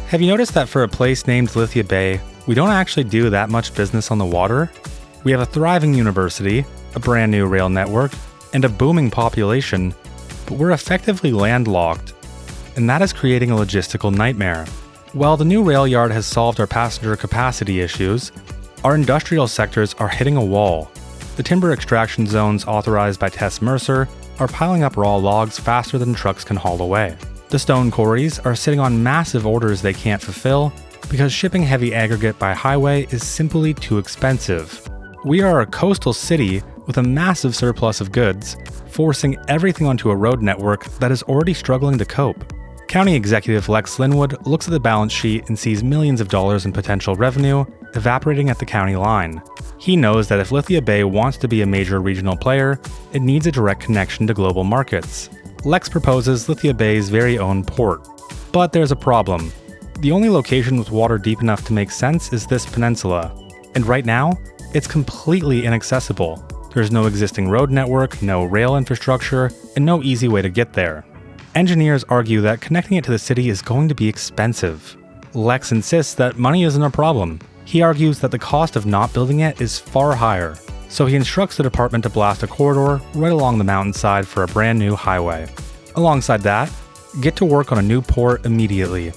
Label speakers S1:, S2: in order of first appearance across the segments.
S1: Have you noticed that for a place named Lithia Bay, we don't actually do that much business on the water? We have a thriving university, a brand new rail network, and a booming population, but we're effectively landlocked, and that is creating a logistical nightmare. While the new rail yard has solved our passenger capacity issues, our industrial sectors are hitting a wall. The timber extraction zones authorized by Tess Mercer are piling up raw logs faster than trucks can haul away. The stone quarries are sitting on massive orders they can't fulfill because shipping heavy aggregate by highway is simply too expensive. We are a coastal city with a massive surplus of goods, forcing everything onto a road network that is already struggling to cope. County Executive Lex Lynwood looks at the balance sheet and sees millions of dollars in potential revenue evaporating at the county line. He knows that if Lithia Bay wants to be a major regional player, it needs a direct connection to global markets. Lex proposes Lithia Bay's very own port. But there's a problem. The only location with water deep enough to make sense is this peninsula. And right now, it's completely inaccessible. There's no existing road network, no rail infrastructure, and no easy way to get there. Engineers argue that connecting it to the city is going to be expensive. Lex insists that money isn't a problem. He argues that the cost of not building it is far higher. So he instructs the department to blast a corridor right along the mountainside for a brand new highway. Alongside that, get to work on a new port immediately.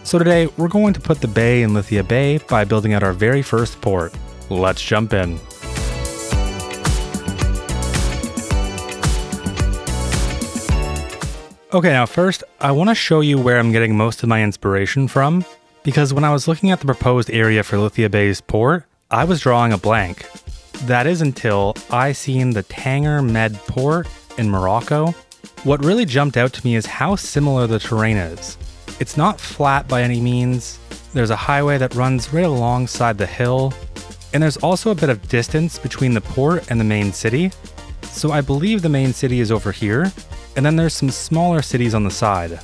S1: So today, we're going to put the bay in Lithia Bay by building out our very first port. Let's jump in. Okay, now first, I want to show you where I'm getting most of my inspiration from, because when I was looking at the proposed area for Lithia Bay's port, I was drawing a blank. That is until I seen the Tanger Med port in Morocco. What really jumped out to me is how similar the terrain is. It's not flat by any means. There's a highway that runs right alongside the hill, and there's also a bit of distance between the port and the main city. So I believe the main city is over here, and then there's some smaller cities on the side.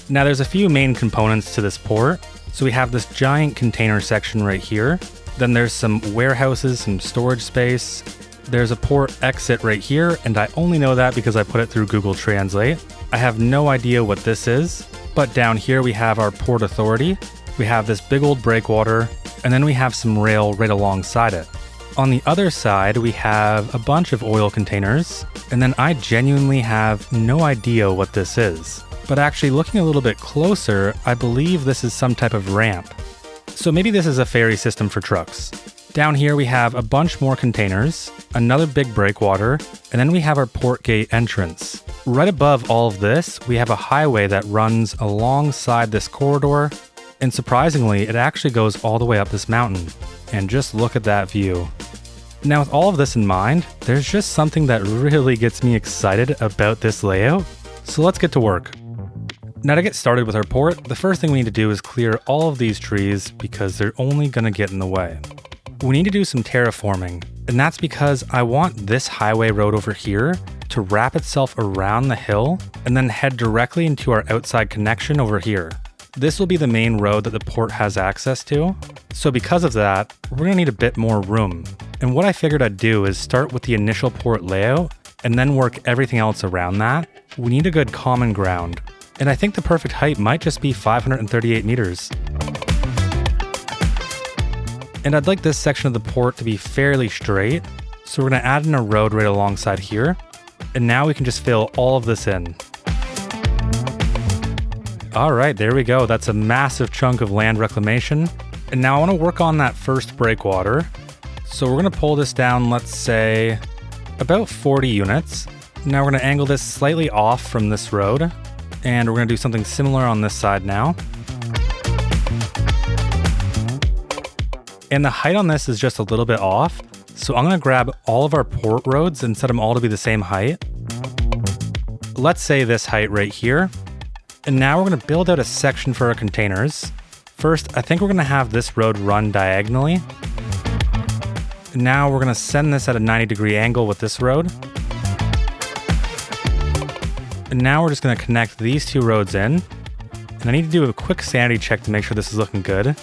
S1: Now there's a few main components to this port. So we have this giant container section right here. Then there's some warehouses, some storage space. There's a port exit right here, and I only know that because I put it through Google Translate. I have no idea what this is, but down here we have our port authority. We have this big old breakwater, and then we have some rail right alongside it. On the other side, we have a bunch of oil containers, and then I genuinely have no idea what this is. But actually looking a little bit closer, I believe this is some type of ramp. So maybe this is a ferry system for trucks. Down here we have a bunch more containers, another big breakwater, and then we have our port gate entrance. Right above all of this, we have a highway that runs alongside this corridor, and surprisingly, it actually goes all the way up this mountain. And just look at that view. Now with all of this in mind, there's just something that really gets me excited about this layout. So let's get to work. Now to get started with our port, the first thing we need to do is clear all of these trees because they're only going to get in the way. We need to do some terraforming, and that's because I want this highway road over here to wrap itself around the hill and then head directly into our outside connection over here. This will be the main road that the port has access to, so because of that, we're going to need a bit more room. And what I figured I'd do is start with the initial port layout and then work everything else around that. We need a good common ground. And I think the perfect height might just be 538 meters. And I'd like this section of the port to be fairly straight, so we're going to add in a road right alongside here, and now we can just fill all of this in. Alright, there we go, that's a massive chunk of land reclamation, and now I want to work on that first breakwater. So we're going to pull this down, let's say, about 40 units. Now we're going to angle this slightly off from this road, and we're going to do something similar on this side now. And the height on this is just a little bit off, so I'm going to grab all of our port roads and set them all to be the same height. Let's say this height right here. And now we're going to build out a section for our containers. First, I think we're going to have this road run diagonally. And now we're going to send this at a 90-degree angle with this road. And now we're just going to connect these two roads in. And I need to do a quick sanity check to make sure this is looking good.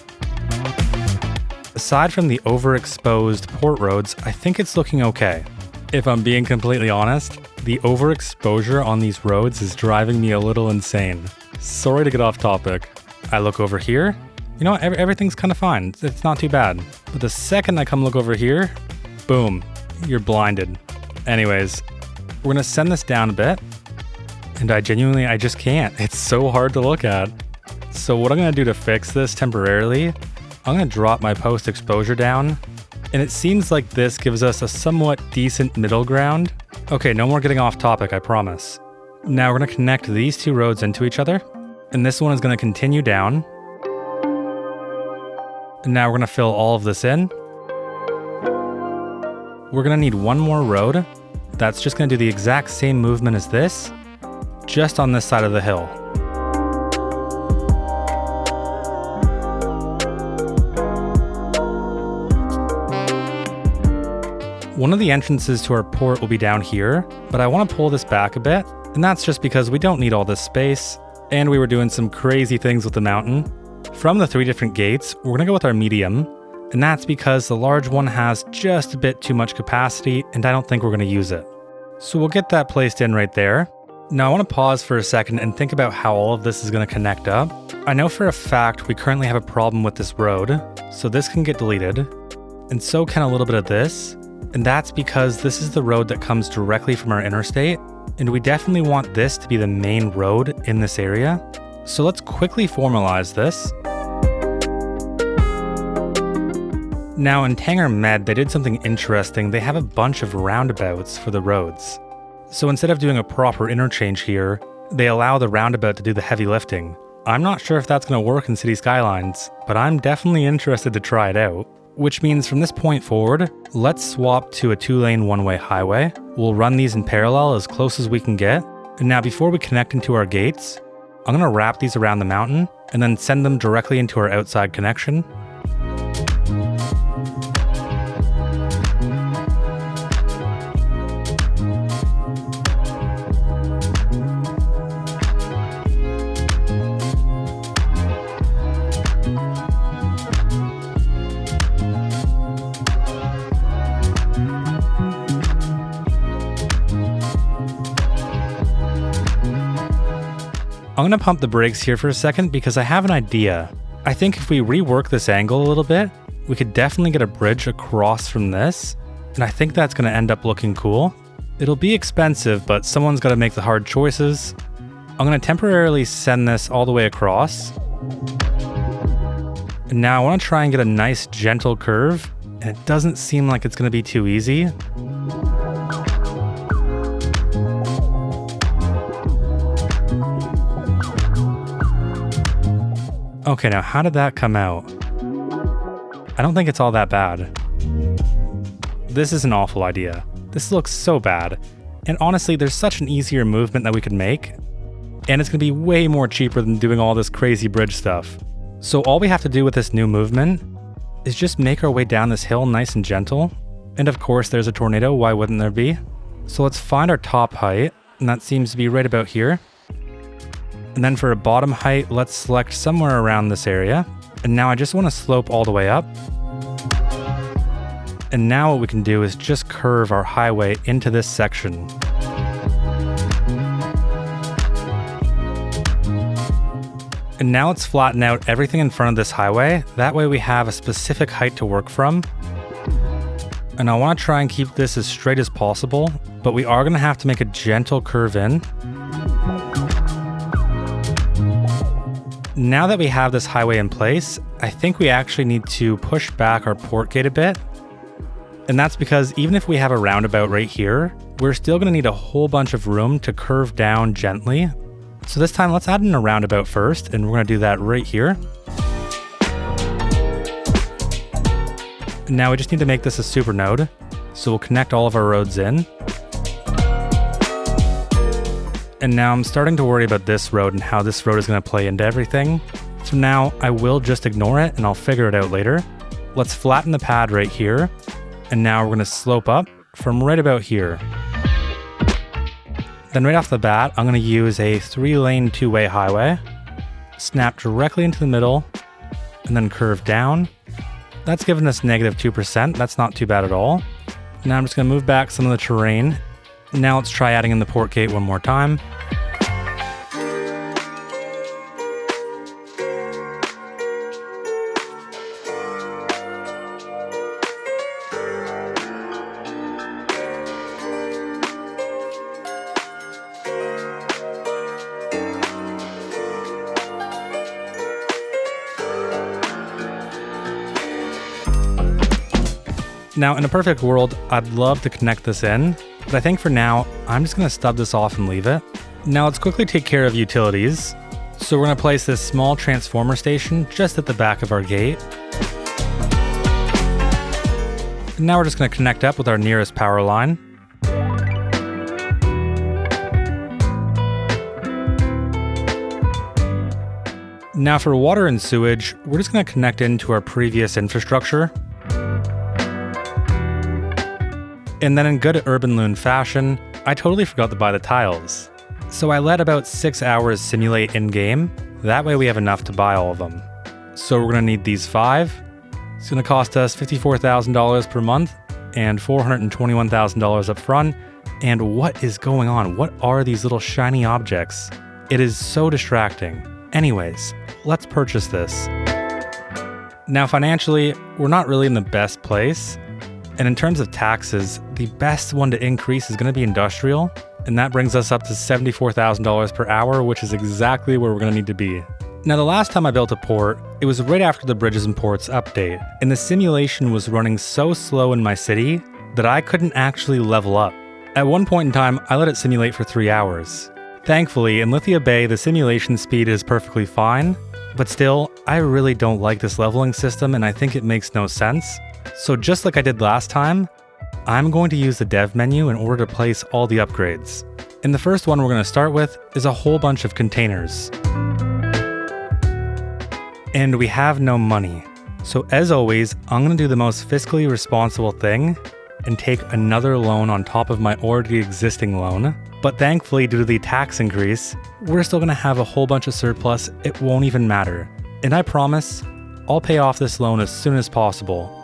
S1: Aside from the overexposed port roads, I think it's looking okay. If I'm being completely honest, the overexposure on these roads is driving me a little insane. Sorry to get off topic. I look over here. You know what? Everything's kind of fine. It's not too bad. But the second I come look over here, boom, you're blinded. Anyways, we're gonna send this down a bit. And I just can't. It's so hard to look at. So what I'm gonna do to fix this temporarily, I'm gonna drop my post exposure down. And it seems like this gives us a somewhat decent middle ground. Okay, no more getting off topic, I promise. Now we're gonna connect these two roads into each other. And this one is gonna continue down. And now we're gonna fill all of this in. We're gonna need one more road. That's just gonna do the exact same movement as this, just on this side of the hill. One of the entrances to our port will be down here, but I want to pull this back a bit, and that's just because we don't need all this space, and we were doing some crazy things with the mountain. From the 3 different gates, we're going to go with our medium, and that's because the large one has just a bit too much capacity, and I don't think we're going to use it. So we'll get that placed in right there. Now I want to pause for a second and think about how all of this is going to connect up. I know for a fact we currently have a problem with this road, so this can get deleted, and so can a little bit of this. And that's because this is the road that comes directly from our interstate, and we definitely want this to be the main road in this area. So let's quickly formalize this. Now in Tanger Med, they did something interesting. They have a bunch of roundabouts for the roads. So instead of doing a proper interchange here, they allow the roundabout to do the heavy lifting. I'm not sure if that's going to work in City Skylines, but I'm definitely interested to try it out. Which means from this point forward, let's swap to a 2-lane one-way highway. We'll run these in parallel as close as we can get. And now before we connect into our gates, I'm going to wrap these around the mountain and then send them directly into our outside connection. I'm going to pump the brakes here for a second because I have an idea. I think if we rework this angle a little bit, we could definitely get a bridge across from this, and I think that's going to end up looking cool. It'll be expensive, but someone's got to make the hard choices. I'm going to temporarily send this all the way across. And now I want to try and get a nice gentle curve, and it doesn't seem like it's going to be too easy. Okay, now how did that come out? I don't think it's all that bad. This is an awful idea. This looks so bad. And honestly, there's such an easier movement that we could make. And it's gonna be way more cheaper than doing all this crazy bridge stuff. So all we have to do with this new movement is just make our way down this hill nice and gentle. And of course, there's a tornado, why wouldn't there be? So let's find our top height, and that seems to be right about here. And then for a bottom height, let's select somewhere around this area. And now I just want to slope all the way up. And now what we can do is just curve our highway into this section. And now let's flatten out everything in front of this highway. That way we have a specific height to work from. And I want to try and keep this as straight as possible, but we are going to have to make a gentle curve in. Now that we have this highway in place, I think we actually need to push back our port gate a bit. And that's because even if we have a roundabout right here, we're still going to need a whole bunch of room to curve down gently. So this time let's add in a roundabout first, and we're going to do that right here. And now we just need to make this a super node. So we'll connect all of our roads in. And now I'm starting to worry about this road and how this road is going to play into everything. So now I will just ignore it and I'll figure it out later. Let's flatten the pad right here. And now we're going to slope up from right about here. Then right off the bat, I'm going to use a 3-lane 2-way highway. Snap directly into the middle and then curve down. That's given us -2%. That's not too bad at all. Now I'm just going to move back some of the terrain. Now let's try adding in the port gate one more time. Now, in a perfect world, I'd love to connect this in, but I think for now, I'm just going to stub this off and leave it. Now let's quickly take care of utilities. So we're going to place this small transformer station just at the back of our gate. And now we're just going to connect up with our nearest power line. Now for water and sewage, we're just going to connect into our previous infrastructure. And then in good urban loon fashion, I totally forgot to buy the tiles. So I let about 6 hours simulate in-game, that way we have enough to buy all of them. So we're going to need these 5. It's going to cost us $54,000 per month and $421,000 up front. And what is going on? What are these little shiny objects? It is so distracting. Anyways, let's purchase this. Now financially, we're not really in the best place. And in terms of taxes, the best one to increase is going to be industrial. And that brings us up to $74,000 per hour, which is exactly where we're going to need to be. Now, the last time I built a port, it was right after the Bridges and Ports update. And the simulation was running so slow in my city that I couldn't actually level up. At one point in time, I let it simulate for 3 hours. Thankfully, in Lithia Bay, the simulation speed is perfectly fine. But still, I really don't like this leveling system and I think it makes no sense. So just like I did last time, I'm going to use the dev menu in order to place all the upgrades. And the first one we're going to start with is a whole bunch of containers. And we have no money. So as always, I'm going to do the most fiscally responsible thing and take another loan on top of my already existing loan. But thankfully, due to the tax increase, we're still going to have a whole bunch of surplus. It won't even matter. And I promise, I'll pay off this loan as soon as possible.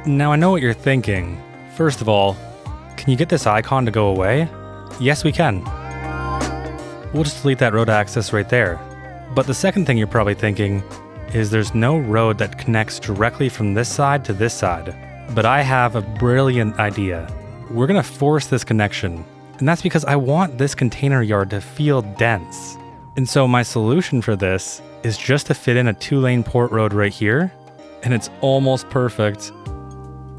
S1: Now I know what you're thinking. First of all, can you get this icon to go away? Yes, we can. We'll just delete that road access right there. But the second thing you're probably thinking is there's no road that connects directly from this side to this side. But I have a brilliant idea. We're gonna force this connection. And that's because I want this container yard to feel dense. And so my solution for this is just to fit in a 2-lane port road right here. And it's almost perfect.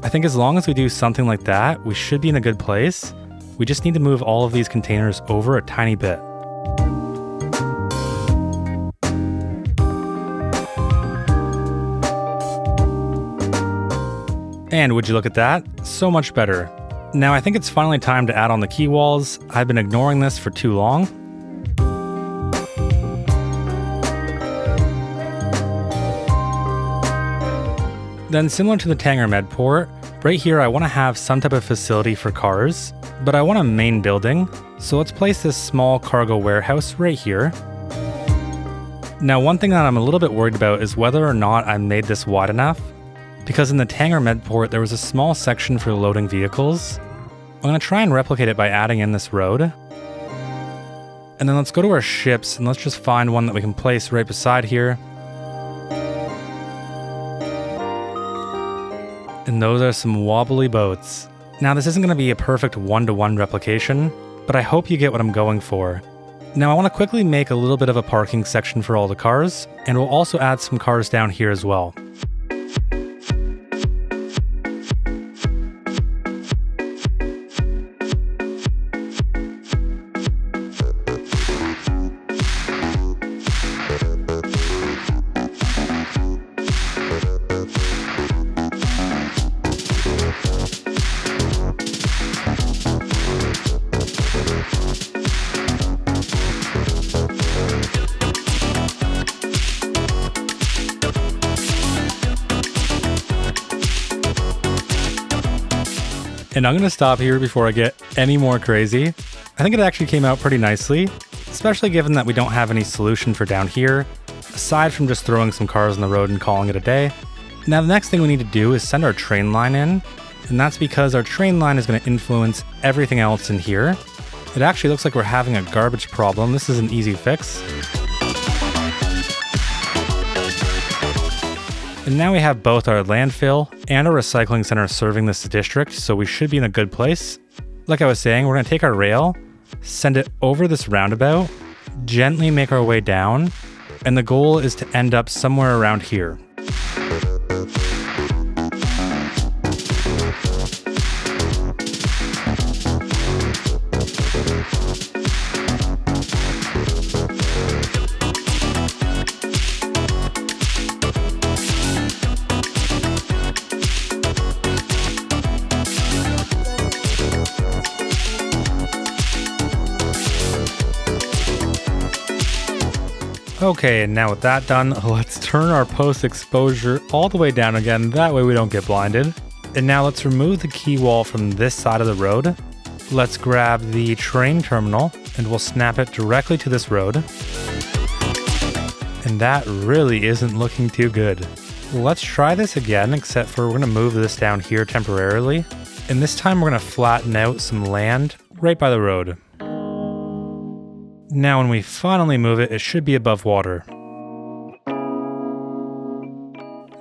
S1: I think as long as we do something like that, we should be in a good place. We just need to move all of these containers over a tiny bit. And would you look at that? So much better. Now I think it's finally time to add on the quay walls. I've been ignoring this for too long. Then similar to the Tangermed port, right here I want to have some type of facility for cars, but I want a main building, so let's place this small cargo warehouse right here. Now one thing that I'm a little bit worried about is whether or not I made this wide enough, because in the Tangermed port there was a small section for loading vehicles. I'm going to try and replicate it by adding in this road. And then let's go to our ships and let's just find one that we can place right beside here. And those are some wobbly boats. Now this isn't going to be a perfect one-to-one replication, but I hope you get what I'm going for. Now I want to quickly make a little bit of a parking section for all the cars, and we'll also add some cars down here as well. And I'm going to stop here before I get any more crazy. I think it actually came out pretty nicely, especially given that we don't have any solution for down here, aside from just throwing some cars on the road and calling it a day. Now the next thing we need to do is send our train line in, And that's because our train line is going to influence everything else in here. It actually looks like we're having a garbage problem. This is an easy fix. And now we have both our landfill and our recycling center serving this district, so we should be in a good place. Like I was saying, we're going to take our rail, send it over this roundabout, gently make our way down, and the goal is to end up somewhere around here. Okay, and now with that done, let's turn our post exposure all the way down again, that way we don't get blinded. And now let's remove the key wall from this side of the road. Let's grab the train terminal and we'll snap it directly to this road. And that really isn't looking too good. Let's try this again, except for we're gonna move this down here temporarily. And this time we're gonna flatten out some land right by the road. Now when we finally move it, it should be above water.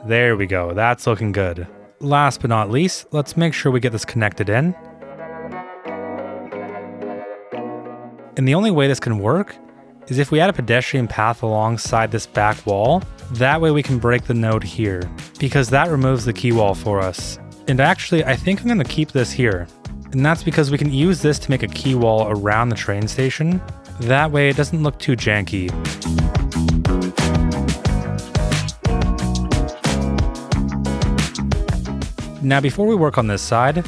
S1: There we go, that's looking good. Last but not least, let's make sure we get this connected in. And the only way this can work is if we add a pedestrian path alongside this back wall. That way we can break the node here, because that removes the key wall for us. And actually, I think I'm gonna keep this here. And that's because we can use this to make a key wall around the train station. That way it doesn't look too janky. Now before we work on this side,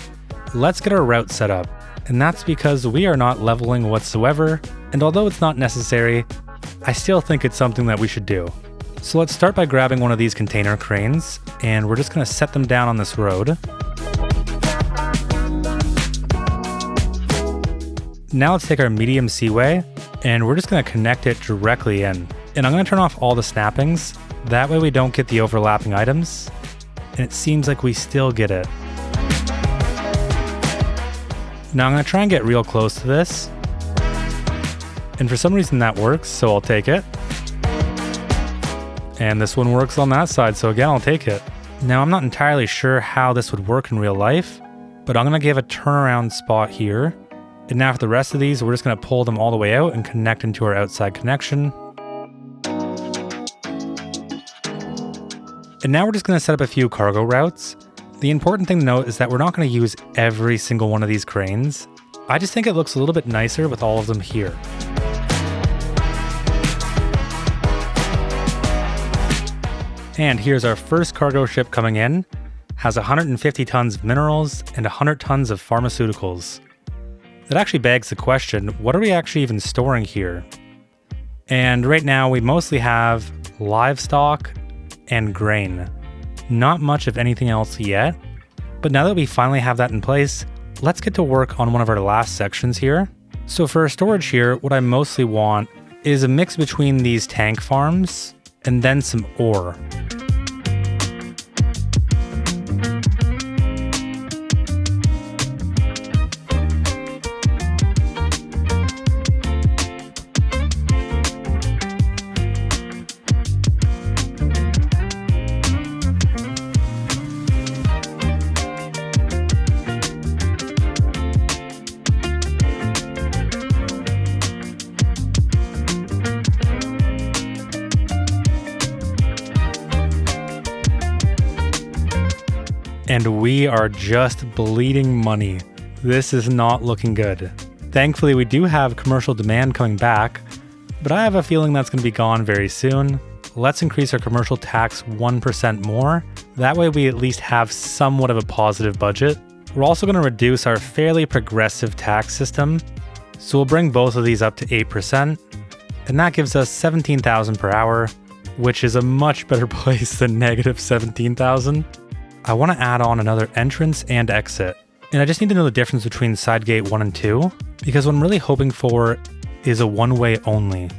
S1: let's get our route set up. And that's because we are not leveling whatsoever, and although it's not necessary, I still think it's something that we should do. So let's start by grabbing one of these container cranes, and we're just going to set them down on this road. Now let's take our medium seaway, and we're just going to connect it directly in. And I'm going to turn off all the snappings, that way we don't get the overlapping items. And it seems like we still get it. Now I'm going to try and get real close to this. And for some reason that works, so I'll take it. And this one works on that side, so again, I'll take it. Now I'm not entirely sure how this would work in real life, but I'm going to give a turnaround spot here. And now for the rest of these, we're just going to pull them all the way out and connect into our outside connection. And now we're just going to set up a few cargo routes. The important thing to note is that we're not going to use every single one of these cranes. I just think it looks a little bit nicer with all of them here. And here's our first cargo ship coming in. Has 150 tons of minerals and 100 tons of pharmaceuticals. That actually begs the question, what are we actually even storing here? And right now we mostly have livestock and grain. Not much of anything else yet, but now that we finally have that in place, let's get to work on one of our last sections here. So for our storage here, what I mostly want is a mix between these tank farms and then some ore. And we are just bleeding money. This is not looking good. Thankfully, we do have commercial demand coming back, but I have a feeling that's going to be gone very soon. Let's increase our commercial tax 1% more. That way we at least have somewhat of a positive budget. We're also going to reduce our fairly progressive tax system. So we'll bring both of these up to 8%. And that gives us 17,000 per hour, which is a much better place than negative 17,000. I want to add on another entrance and exit. And I just need to know the difference between side gate 1 and 2, because what I'm really hoping for is a one-way only.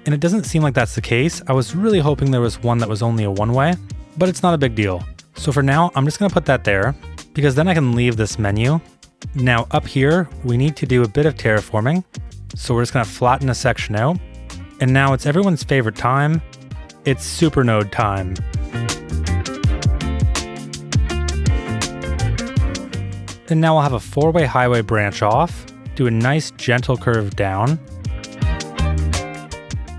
S1: And it doesn't seem like that's the case. I was really hoping there was one that was only a one-way, but it's not a big deal. So for now, I'm just going to put that there. because then I can leave this menu. Now up here, we need to do a bit of terraforming. So we're just gonna flatten a section out. And now it's everyone's favorite time. It's supernode time. And now we'll have a 4-way highway branch off, do a nice gentle curve down.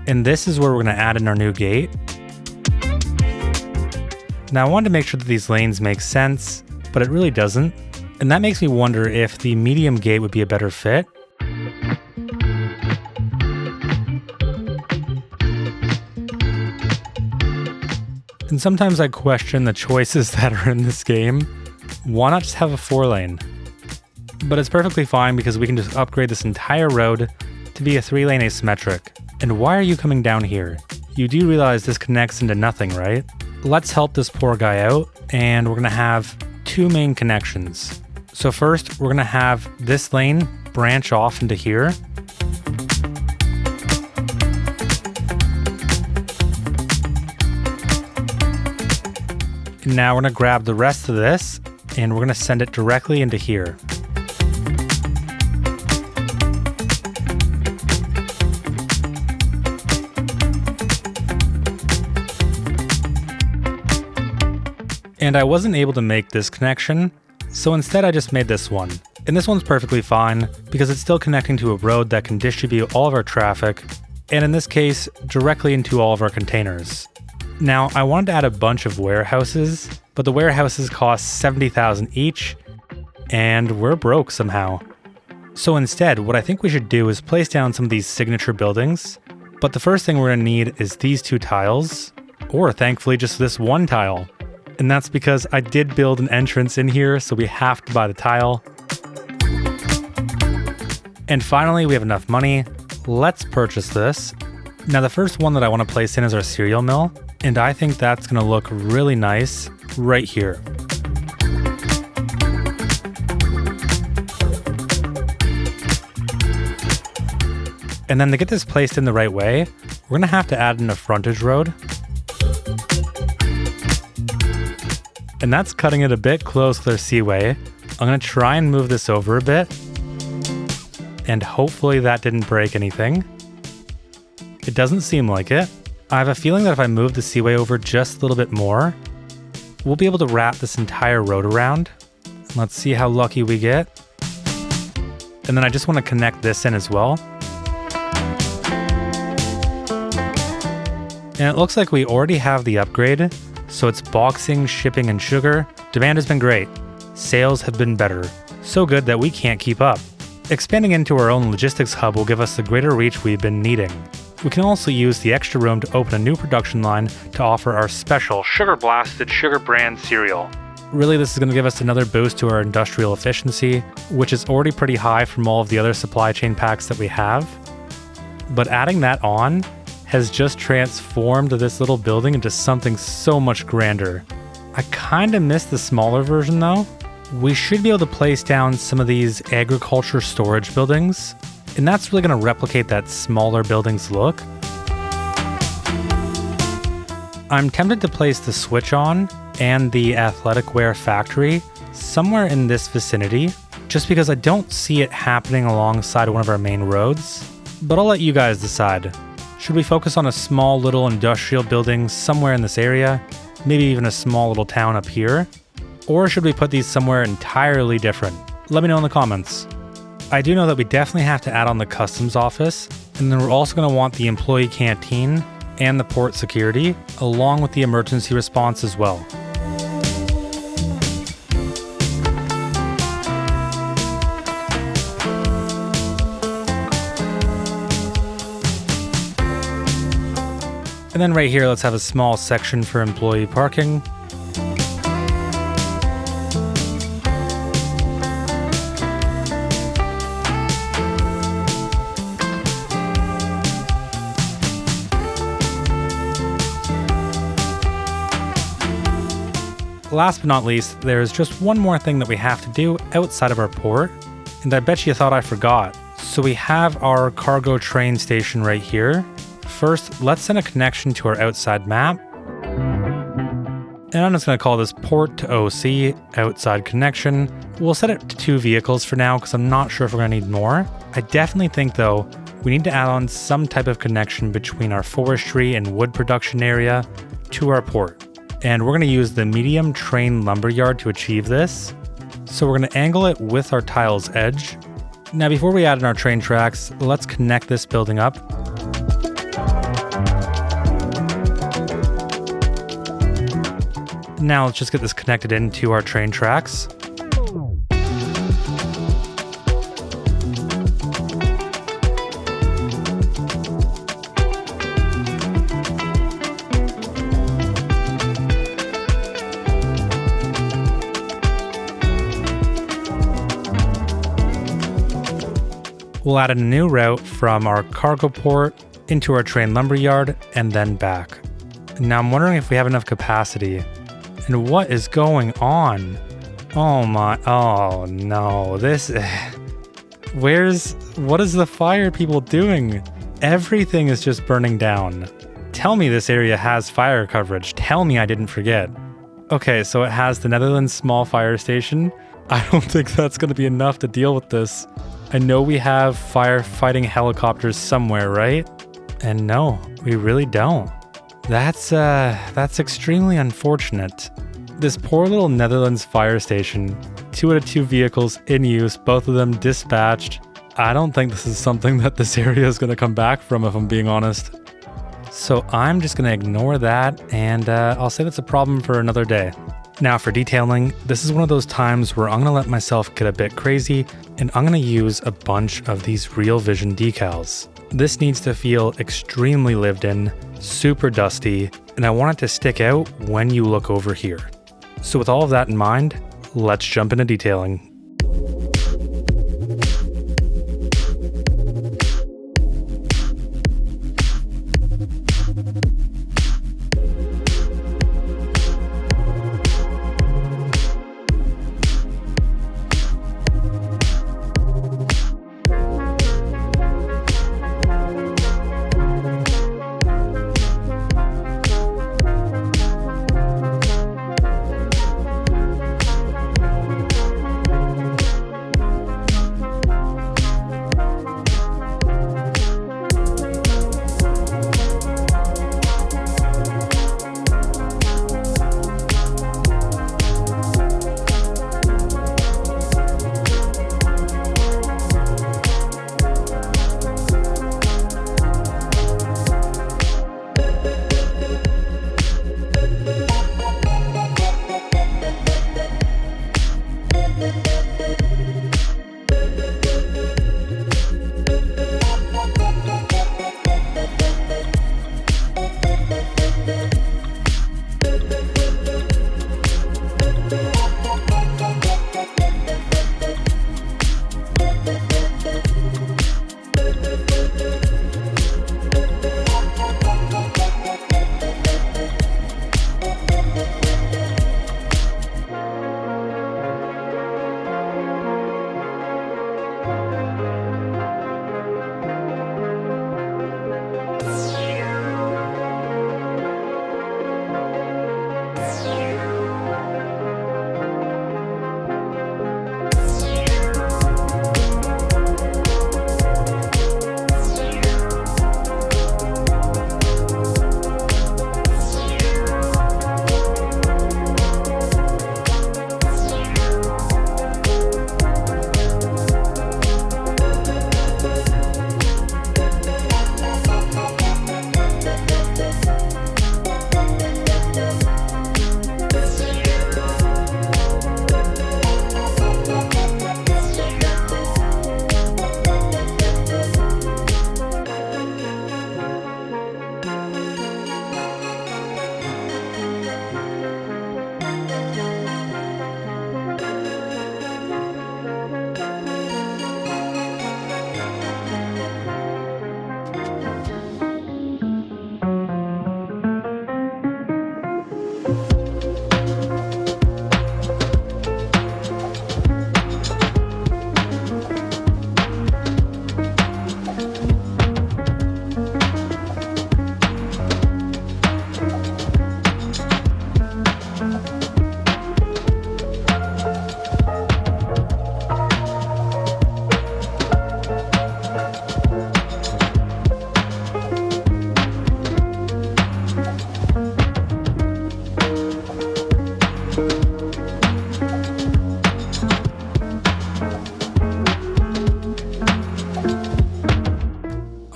S1: And this is where we're gonna add in our new gate. Now I wanted to make sure that these lanes make sense, but it really doesn't. And that makes me wonder if the medium gate would be a better fit. And sometimes I question the choices that are in this game. Why not just have a 4-lane? But it's perfectly fine because we can just upgrade this entire road to be a 3-lane asymmetric. And why are you coming down here? You do realize this connects into nothing, right? Let's help this poor guy out, and we're gonna have 2 main connections. So first, we're gonna have this lane branch off into here. And now we're gonna grab the rest of this, and we're gonna send it directly into here. And I wasn't able to make this connection, so instead I just made this one. And this one's perfectly fine because it's still connecting to a road that can distribute all of our traffic, and in this case, directly into all of our containers. Now, I wanted to add a bunch of warehouses, but the warehouses cost $70,000 each, and we're broke somehow. So instead, what I think we should do is place down some of these signature buildings, but the first thing we're gonna need is these 2 tiles, or thankfully just this 1 tile. And that's because I did build an entrance in here, so we have to buy the tile. And finally, we have enough money. Let's purchase this. Now the first one that I want to place in is our cereal mill, and I think that's going to look really nice right here. And then to get this placed in the right way, we're going to have to add in a frontage road. And that's cutting it a bit close to their seaway. I'm gonna try and move this over a bit. And hopefully that didn't break anything. It doesn't seem like it. I have a feeling that if I move the seaway over just a little bit more, we'll be able to wrap this entire road around. Let's see how lucky we get. And then I just want to connect this in as well. And it looks like we already have the upgrade. So it's boxing, shipping, and sugar. Demand has been great. Sales have been better. So good that we can't keep up. Expanding into our own logistics hub will give us the greater reach we've been needing. We can also use the extra room to open a new production line to offer our special sugar blasted sugar brand cereal. Really, this is going to give us another boost to our industrial efficiency, which is already pretty high from all of the other supply chain packs that we have. But adding that on has just transformed this little building into something so much grander. I kinda miss the smaller version though. We should be able to place down some of these agriculture storage buildings, and that's really gonna replicate that smaller building's look. I'm tempted to place the switch on and the athletic wear factory somewhere in this vicinity, just because I don't see it happening alongside one of our main roads, but I'll let you guys decide. Should we focus on a small little industrial building somewhere in this area? Maybe even a small little town up here? Or should we put these somewhere entirely different? Let me know in the comments. I do know that we definitely have to add on the customs office, and then we're also going to want the employee canteen and the port security, along with the emergency response as well. And then right here, let's have a small section for employee parking. Last but not least, there's just one more thing that we have to do outside of our port, and I bet you thought I forgot. So we have our cargo train station right here. First, let's send a connection to our outside map. And I'm just going to call this port to OC, outside connection. We'll set it to 2 vehicles for now because I'm not sure if we're going to need more. I definitely think, though, we need to add on some type of connection between our forestry and wood production area to our port. And we're going to use the medium train lumberyard to achieve this. So we're going to angle it with our tile's edge. Now, before we add in our train tracks, let's connect this building up. Now let's just get this connected into our train tracks. We'll add a new route from our cargo port into our train lumberyard and then back. Now I'm wondering if we have enough capacity. And what is going on? Oh no, what is the fire people doing? Everything is just burning down. Tell me this area has fire coverage. Tell me I didn't forget. Okay, so it has the Netherlands Small Fire Station. I don't think that's going to be enough to deal with this. I know we have firefighting helicopters somewhere, right? And no, we really don't. That's extremely unfortunate. This poor little Netherlands fire station, 2 out of 2 vehicles in use, both of them dispatched. I don't think this is something that this area is going to come back from, if I'm being honest. So I'm just going to ignore that, and I'll say that's a problem for another day. Now for detailing, this is one of those times where I'm going to let myself get a bit crazy, and I'm going to use a bunch of these Real Vision decals. This needs to feel extremely lived in, super dusty, and I want it to stick out when you look over here. So with all of that in mind, let's jump into detailing.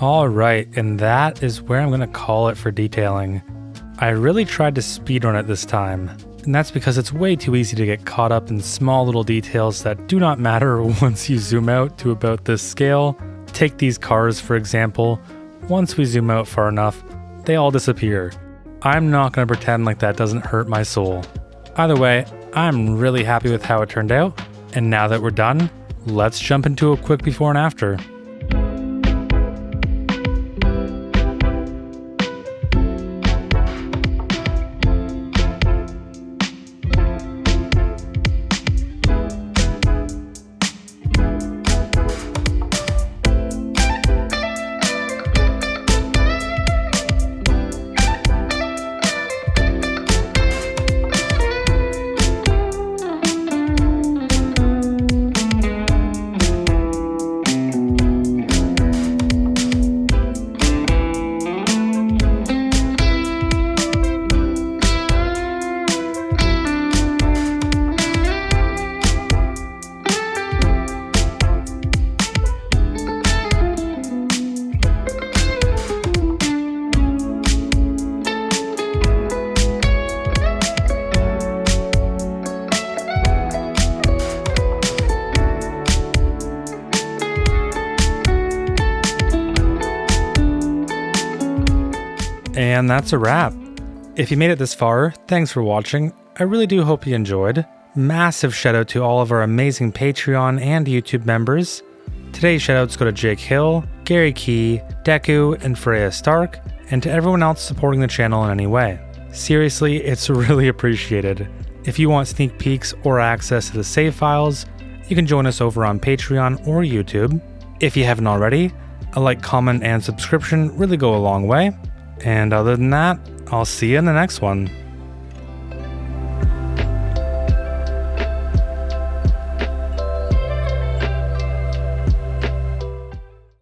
S1: Alright, and that is where I'm going to call it for detailing. I really tried to speedrun it this time, and that's because it's way too easy to get caught up in small little details that do not matter once you zoom out to about this scale. Take these cars for example. Once we zoom out far enough, they all disappear. I'm not going to pretend like that doesn't hurt my soul. Either way, I'm really happy with how it turned out, and now that we're done, let's jump into a quick before and after. And that's a wrap. If you made it this far, thanks for watching. I really do hope you enjoyed. Massive shout out to all of our amazing Patreon and YouTube members. Today's shoutouts go to Jake Hill, Gary Key, Deku, and Freya Stark, and to everyone else supporting the channel in any way. Seriously, it's really appreciated. If you want sneak peeks or access to the save files, you can join us over on Patreon or YouTube. If you haven't already, a like, comment, and subscription really go a long way. And other than that, I'll see you in the next one.